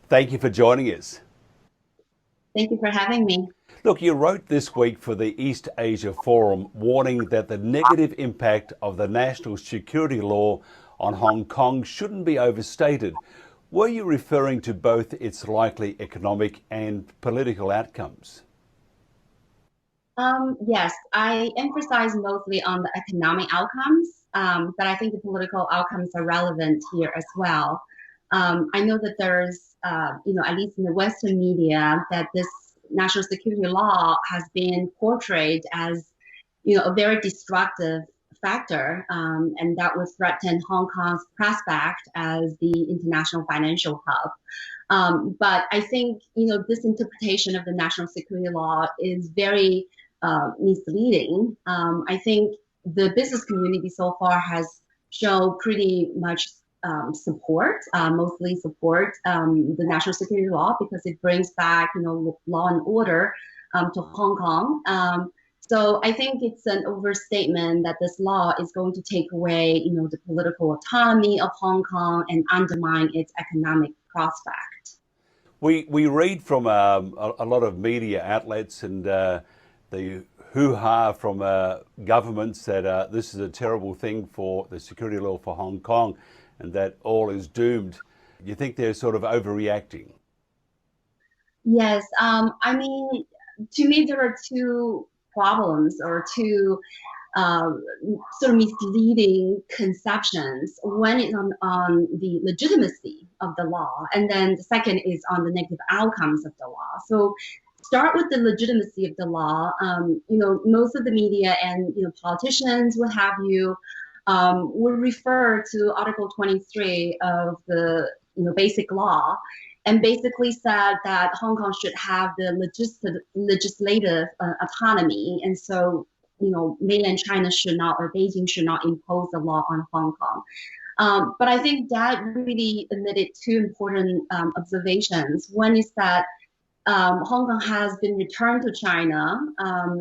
Thank you for joining us. Thank you for having me. Look, you wrote this week for the East Asia Forum warning that the negative impact of the national security law on Hong Kong shouldn't be overstated. Were you referring to both its likely economic and political outcomes? Yes, I emphasize mostly on the economic outcomes, but I think the political outcomes are relevant here as well. I know that there's, at least in the Western media, that this national security law has been portrayed as, a very destructive factor, and that would threaten Hong Kong's prospect as the international financial hub. But I think, this interpretation of the national security law is very misleading. I think the business community so far has shown pretty much mostly support the national security law because it brings back, law and order to Hong Kong. So I think it's an overstatement that this law is going to take away, the political autonomy of Hong Kong and undermine its economic prospect. We read from a lot of media outlets and the hoo-ha from governments that this is a terrible thing for the security law for Hong Kong and that all is doomed. You think they're sort of overreacting? Yes, to me, there are two problems or two uh, sort of misleading conceptions. One is on the legitimacy of the law, and then the second is on the negative outcomes of the law. So start with the legitimacy of the law. Most of the media and politicians, what have you, will refer to Article 23 of the basic law, and basically said that Hong Kong should have the legislative autonomy, and so mainland China should not or Beijing should not impose the law on Hong Kong. But I think that really omitted two important observations. One is that Hong Kong has been returned to China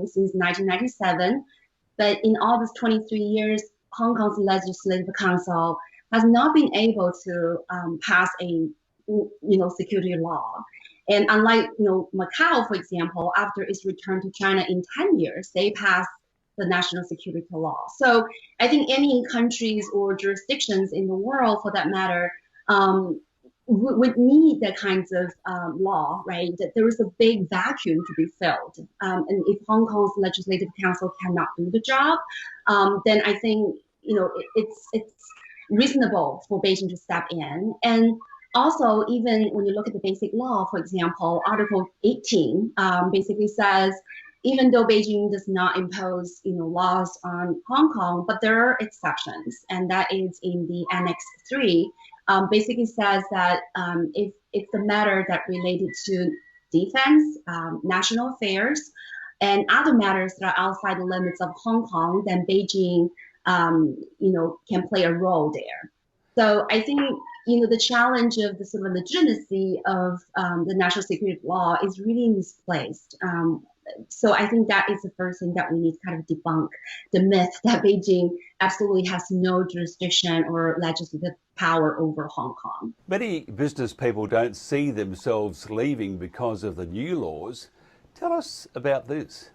since 1997, but in all these 23 years, Hong Kong's Legislative Council has not been able to pass a security law. And unlike Macau, for example, after its return to China in 10 years, they passed the national security law. So I think any countries or jurisdictions in the world, for that matter, would need that kinds of law, right? That there is a big vacuum to be filled. And if Hong Kong's Legislative Council cannot do the job, then I think it's reasonable for Beijing to step in. And also, even when you look at the basic law, for example, Article 18 basically says, even though Beijing does not impose, laws on Hong Kong, but there are exceptions, and that is in the Annex 3, basically says that if it's a matter that related to defense, national affairs, and other matters that are outside the limits of Hong Kong, then Beijing, can play a role there. So I think, the challenge of the sort of legitimacy of the national security law is really misplaced. So I think that is the first thing that we need to kind of debunk the myth that Beijing absolutely has no jurisdiction or legislative power over Hong Kong. Many business people don't see themselves leaving because of the new laws. Tell us about this.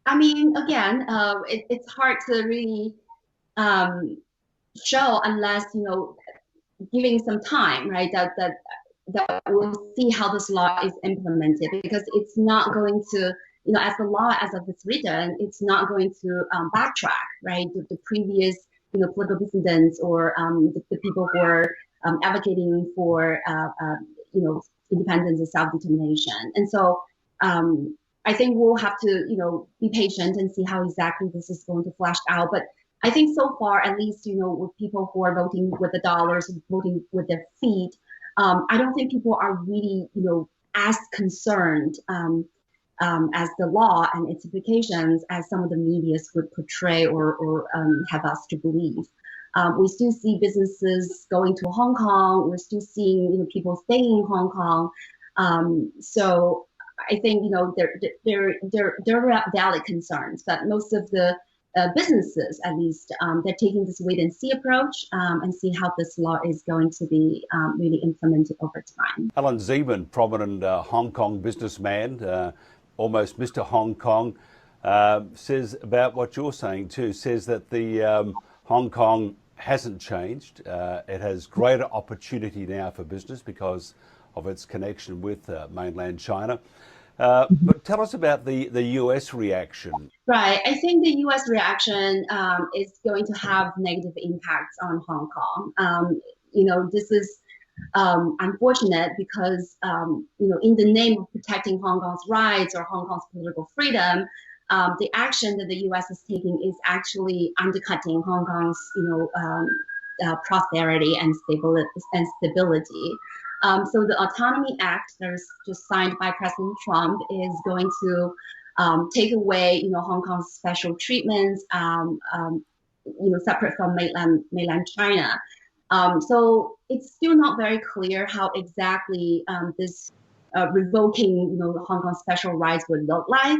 I mean, again, it's hard to really show unless giving some time, right? That we'll see how this law is implemented because it's not going to, as the law as of it's written, it's not going to backtrack, right? The previous, political dissidents or the people who are advocating for, independence and self-determination. And so I think we'll have to, be patient and see how exactly this is going to flesh out. But I think so far, at least, with people who are voting with the dollars, voting with their feet, I don't think people are really, as concerned as the law and its implications as some of the medias would portray or have us to believe. We still see businesses going to Hong Kong. We're still seeing, people staying in Hong Kong. So I think, there are valid concerns, but most of the businesses, at least, they're taking this wait and see approach and see how this law is going to be really implemented over time. Alan Zeman, prominent Hong Kong businessman, almost Mr. Hong Kong, says about what you're saying too, says that the Hong Kong hasn't changed. It has greater opportunity now for business because of its connection with mainland China. But tell us about the US reaction. Right. I think the US reaction is going to have negative impacts on Hong Kong. This is unfortunate because, in the name of protecting Hong Kong's rights or Hong Kong's political freedom, the action that the U.S. is taking is actually undercutting Hong Kong's, prosperity and stability. So the Autonomy Act that was just signed by President Trump is going to take away, Hong Kong's special treatments, separate from mainland China. So it's still not very clear how exactly this revoking, Hong Kong's special rights would look like.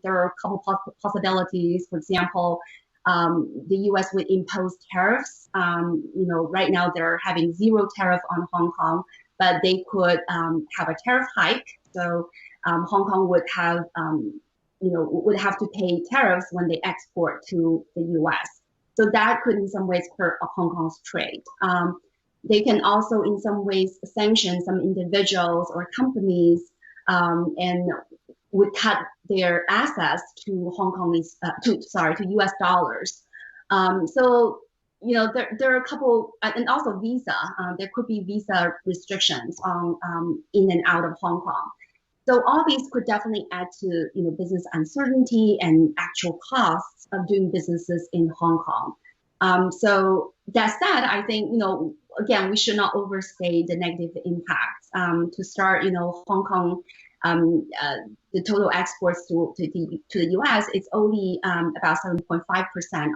There are a couple possibilities. For example, the U.S. would impose tariffs. Right now they're having zero tariff on Hong Kong, but they could have a tariff hike. So Hong Kong would have, would have to pay tariffs when they export to the U.S. So that could in some ways hurt Hong Kong's trade. They can also in some ways sanction some individuals or companies and would cut their access to to U.S. dollars. So there are a couple, and also visa. There could be visa restrictions on in and out of Hong Kong. So all these could definitely add to business uncertainty and actual costs of doing businesses in Hong Kong. So that said, I think again, we should not overstate the negative impacts. To start, Hong Kong, the total exports to the U.S. is only about 7.5%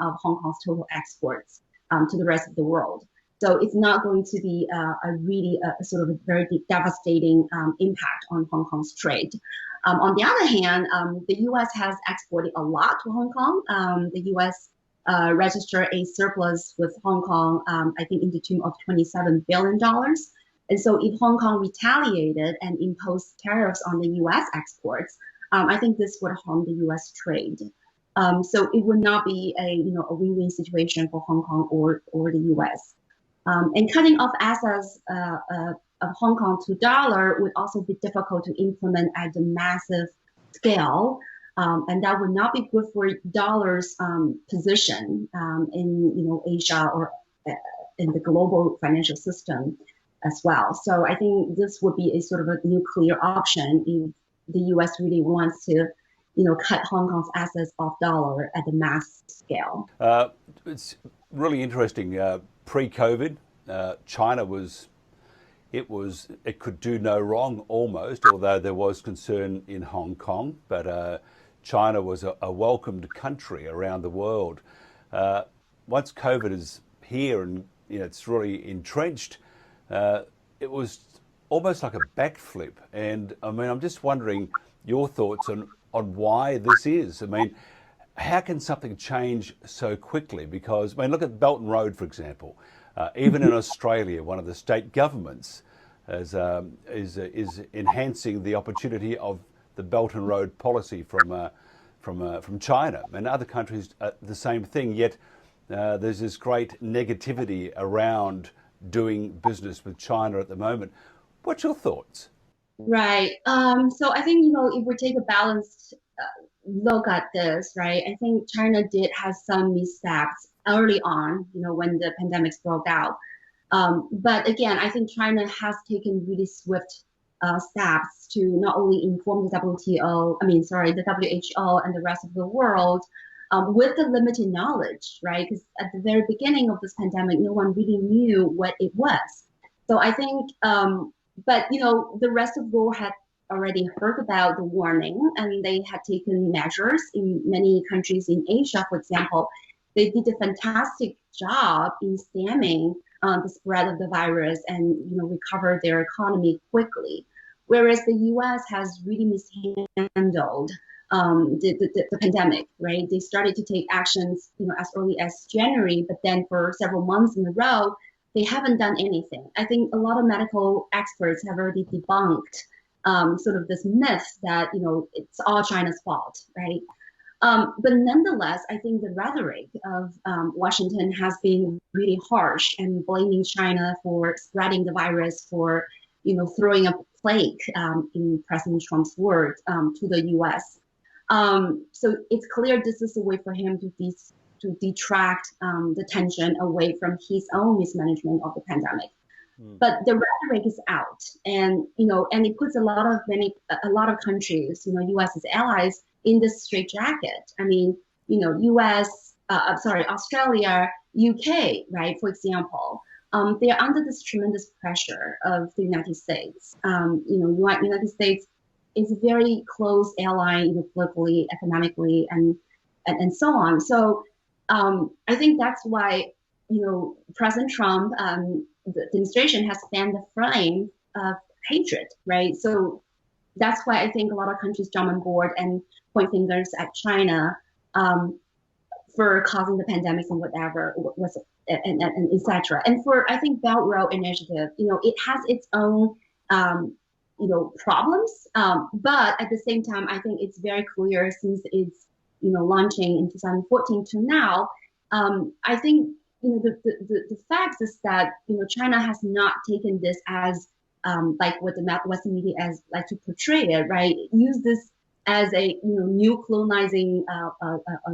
of Hong Kong's total exports to the rest of the world. So it's not going to be a really sort of a very devastating impact on Hong Kong's trade. On the other hand, the U.S. has exported a lot to Hong Kong. The U.S. Registered a surplus with Hong Kong, I think in the tune of $27 billion. And so if Hong Kong retaliated and imposed tariffs on the U.S. exports, I think this would harm the U.S. trade. So it would not be a win-win situation for Hong Kong or the U.S. And cutting off access of Hong Kong to dollar would also be difficult to implement at a massive scale. And that would not be good for dollar's position in Asia or in the global financial system as well. So I think this would be a sort of a nuclear option if the U.S. really wants to cut Hong Kong's access of dollar at a mass scale. It's really interesting. Pre-COVID, China it could do no wrong almost, although there was concern in Hong Kong, but China was a welcomed country around the world. Once COVID is here and it's really entrenched, it was almost like a backflip. And I mean, I'm just wondering your thoughts on why this is. I mean, how can something change so quickly? Because I mean, look at Belt and Road, for example. Even in Australia, one of the state governments is enhancing the opportunity of the Belt and Road policy from China, and other countries the same thing. Yet there's this great negativity around doing business with China at the moment. What's your thoughts? Right. So I think if we take a balanced look at this, right, I think China did have some missteps early on, when the pandemic broke out. But again, I think China has taken really swift steps to not only inform the the WHO and the rest of the world with the limited knowledge, right? Because at the very beginning of this pandemic, no one really knew what it was. So I think, but the rest of the world had already heard about the warning, and they had taken measures in many countries in Asia, for example. They did a fantastic job in stemming the spread of the virus and recover their economy quickly. Whereas the U.S. has really mishandled the pandemic, right? They started to take actions, as early as January, but then for several months in a row, they haven't done anything. I think a lot of medical experts have already debunked sort of this myth that, it's all China's fault, right? But nonetheless, I think the rhetoric of Washington has been really harsh and blaming China for spreading the virus, for throwing a plague, in President Trump's words, to the U.S. So it's clear this is a way for him to detract the tension away from his own mismanagement of the pandemic. But the rhetoric is out, and and it puts a lot of countries, U.S.'s allies, in this straitjacket. I mean, U.S., Australia, UK, right? For example, they are under this tremendous pressure of the United States. United States is a very close ally, politically, economically, and so on. So I think that's why President Trump, the administration has fanned the flame of hatred, right? So that's why I think a lot of countries jump on board and point fingers at China for causing the pandemics and whatever and etc. And for, I think, Belt Road Initiative, it has its own problems, but at the same time, I think it's very clear since it's launching in 2014 to now. I think the fact is that China has not taken this as like what the Western media as like to portray it, right? Use this as a new colonizing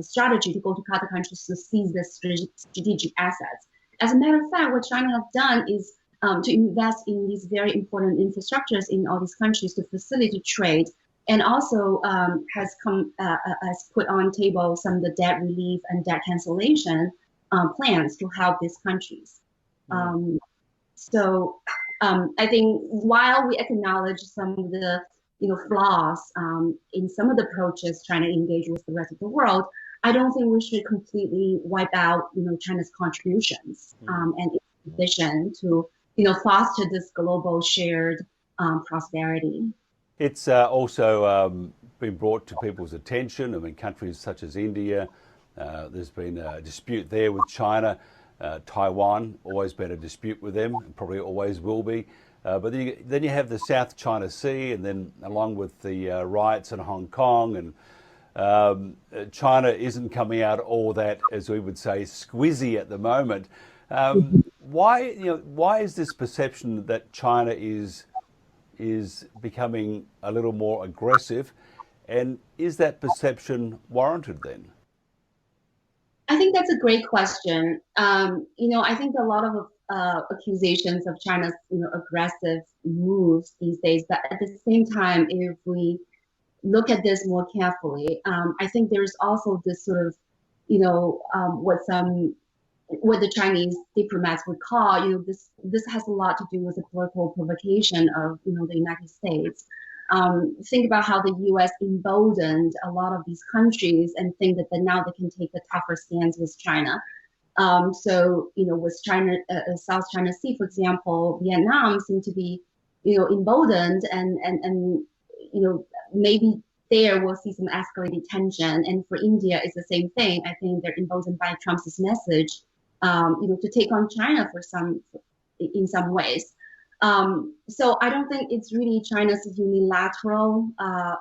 strategy to go to other countries to seize the strategic assets. As a matter of fact, what China has done is to invest in these very important infrastructures in all these countries to facilitate trade, and also has put on table some of the debt relief and debt cancellation plans to help these countries. So I think while we acknowledge some of the flaws in some of the approaches trying to engage with the rest of the world, I don't think we should completely wipe out China's contributions and its position to foster this global shared prosperity. It's also been brought to people's attention. I mean, countries such as India, there's been a dispute there with China. Taiwan, always been a dispute with them, and probably always will be. But then you have the South China Sea, and then along with the riots in Hong Kong, and China isn't coming out all that, as we would say, squizzy at the moment. Why is this perception that China is becoming a little more aggressive, and is that perception warranted then? I think that's a great question. I think a lot of accusations of China's aggressive moves these days, but at the same time, if we look at this more carefully, I think there's also this sort of what the Chinese diplomats would call this has a lot to do with the political provocation of the United States. Think about how the U.S. emboldened a lot of these countries and think that now they can take a tougher stance with China. So with China, South China Sea, for example, Vietnam seemed to be emboldened, and maybe there we'll see some escalated tension. And for India, it's the same thing. I think they're emboldened by Trump's message, to take on China in some ways. So I don't think it's really China's unilateral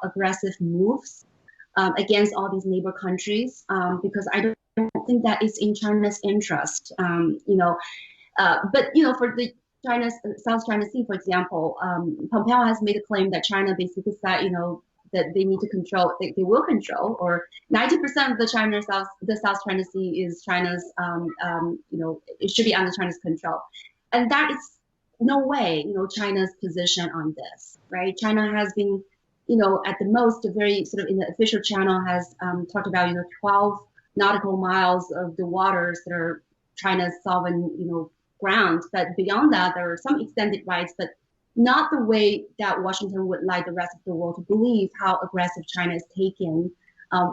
aggressive moves against all these neighbor countries, because I don't think that is in China's interest. But for the South China Sea, for example, Pompeo has made a claim that China basically said that they need to control, they will control, or 90% of the South China Sea is China's, it should be under China's control, and that is no way, China's position on this, right? China has been, at the most, very sort of in the official channel has talked about, 12 nautical miles of the waters that are China's sovereign, ground. But beyond that, there are some extended rights, but not the way that Washington would like the rest of the world to believe how aggressive China is taking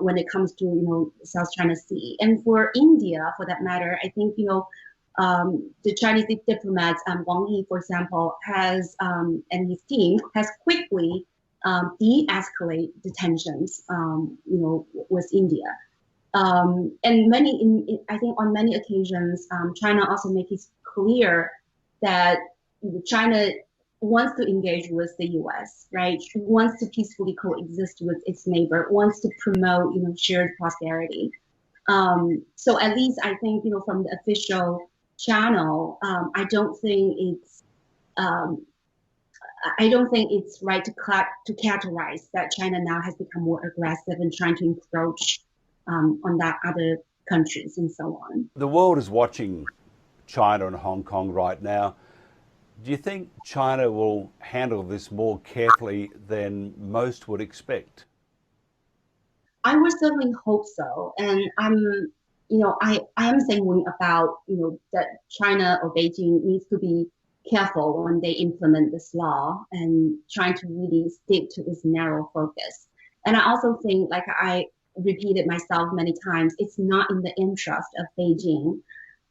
when it comes to, South China Sea. And for India, for that matter, I think, the Chinese diplomats, Wang Yi, for example, has and his team has quickly de-escalate the tensions, with India. And I think on many occasions, China also makes it clear that China wants to engage with the U.S., right? Wants to peacefully coexist with its neighbor, wants to promote, shared prosperity. So at least I think, from the official channel, I don't think um, it's right to categorize that China now has become more aggressive and trying to encroach on that other countries and so on. The world is watching China and Hong Kong right now. Do you think China will handle this more carefully than most would expect? I would certainly hope so, and I am sanguine about, that China or Beijing needs to be careful when they implement this law and trying to really stick to its narrow focus. And I also think, like I repeated myself many times, it's not in the interest of Beijing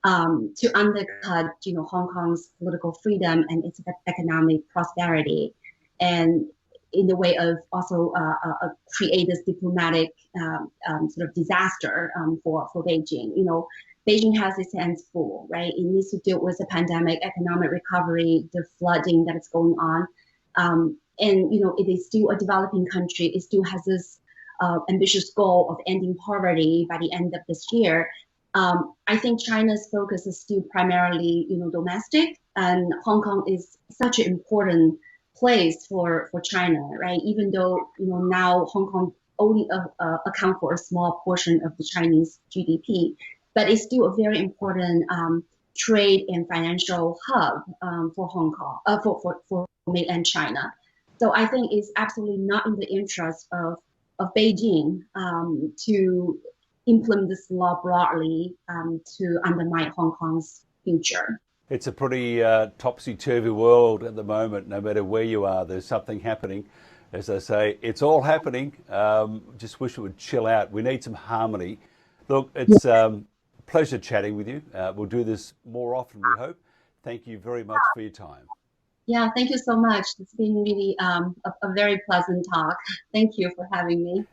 to undercut, Hong Kong's political freedom and its economic prosperity, and in the way of also create this diplomatic sort of disaster for Beijing. Beijing has its hands full, right? It needs to deal with the pandemic, economic recovery, the flooding that is going on. And, it is still a developing country. It still has this ambitious goal of ending poverty by the end of this year. I think China's focus is still primarily, domestic, and Hong Kong is such an important place for China, right? Even though, now Hong Kong only account for a small portion of the Chinese GDP, but it's still a very important trade and financial hub for Hong Kong, for mainland China. So I think it's absolutely not in the interest of Beijing to implement this law broadly to undermine Hong Kong's future. It's a pretty topsy-turvy world at the moment. No matter where you are, there's something happening. As I say, it's all happening. Just wish it would chill out. We need some harmony. Look, it's a pleasure chatting with you. We'll do this more often, we hope. Thank you very much for your time. Yeah, thank you so much. It's been really a very pleasant talk. Thank you for having me.